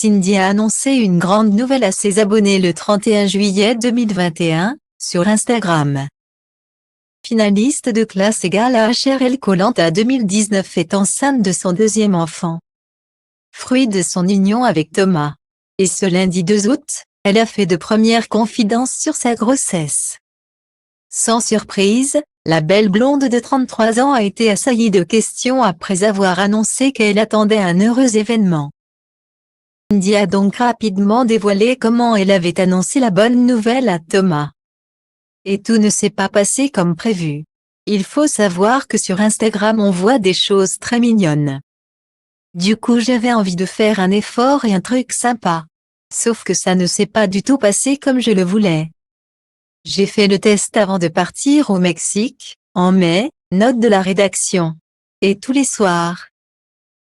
Cindy a annoncé une grande nouvelle à ses abonnés le 31 juillet 2021, sur Instagram. Finaliste de Classe égale à HRL Koh-Lanta 2019 est enceinte de son deuxième enfant, fruit de son union avec Thomas. Et ce lundi 2 août, elle a fait de premières confidences sur sa grossesse. Sans surprise, la belle blonde de 33 ans a été assaillie de questions après avoir annoncé qu'elle attendait un heureux événement. Cindy a donc rapidement dévoilé comment elle avait annoncé la bonne nouvelle à Thomas. Et tout ne s'est pas passé comme prévu. Il faut savoir que sur Instagram on voit des choses très mignonnes. Du coup j'avais envie de faire un effort et un truc sympa. Sauf que ça ne s'est pas du tout passé comme je le voulais. J'ai fait le test avant de partir au Mexique, en mai, note de la rédaction. Et tous les soirs,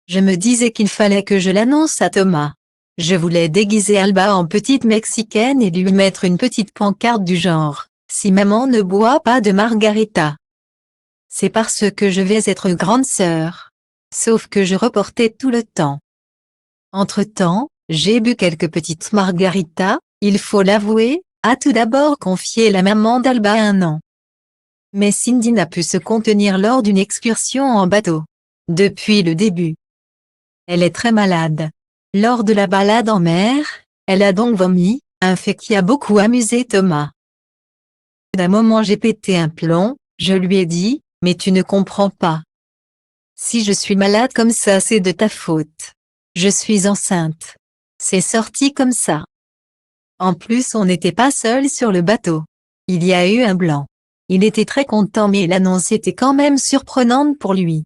je me disais qu'il fallait que je l'annonce à Thomas. Je voulais déguiser Alba en petite mexicaine et lui mettre une petite pancarte du genre « Si maman ne boit pas de margarita, c'est parce que je vais être grande sœur ». Sauf que je reportais tout le temps. Entre-temps, j'ai bu quelques petites margaritas, il faut l'avouer, a tout d'abord confié la maman d'Alba à 1 an. Mais Cindy n'a pu se contenir lors d'une excursion en bateau. Depuis le début, elle est très malade. Lors de la balade en mer, elle a donc vomi, un fait qui a beaucoup amusé Thomas. D'un moment j'ai pété un plomb, je lui ai dit, mais tu ne comprends pas. Si je suis malade comme ça c'est de ta faute. Je suis enceinte. C'est sorti comme ça. En plus on n'était pas seul sur le bateau. Il y a eu un blanc. Il était très content mais l'annonce était quand même surprenante pour lui.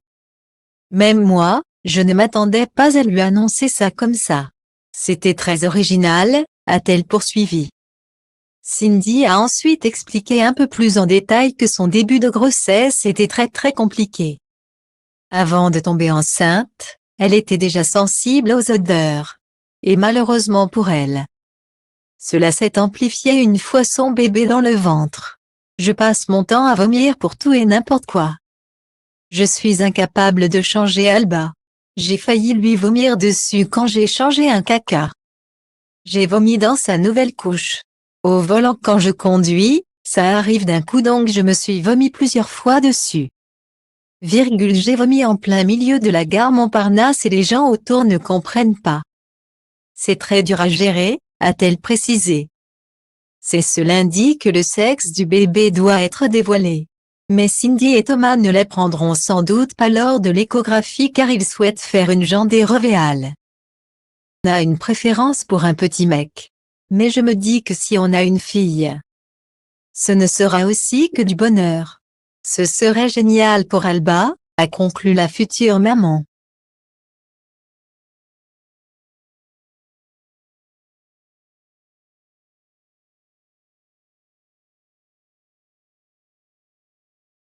Même moi, je ne m'attendais pas à lui annoncer ça comme ça. C'était très original, a-t-elle poursuivi. Cindy a ensuite expliqué un peu plus en détail que son début de grossesse était très compliqué. Avant de tomber enceinte, elle était déjà sensible aux odeurs. Et malheureusement pour elle, cela s'est amplifié une fois son bébé dans le ventre. Je passe mon temps à vomir pour tout et n'importe quoi. Je suis incapable de changer Alba. J'ai failli lui vomir dessus quand j'ai changé un caca. J'ai vomi dans sa nouvelle couche. Au volant quand je conduis, ça arrive d'un coup donc je me suis vomi plusieurs fois dessus. J'ai vomi en plein milieu de la gare Montparnasse et les gens autour ne comprennent pas. C'est très dur à gérer, a-t-elle précisé. C'est ce lundi que le sexe du bébé doit être dévoilé. Mais Cindy et Thomas ne les prendront sans doute pas lors de l'échographie car ils souhaitent faire une jandée revéale. On a une préférence pour un petit mec. Mais je me dis que si on a une fille, ce ne sera aussi que du bonheur. Ce serait génial pour Alba, a conclu la future maman.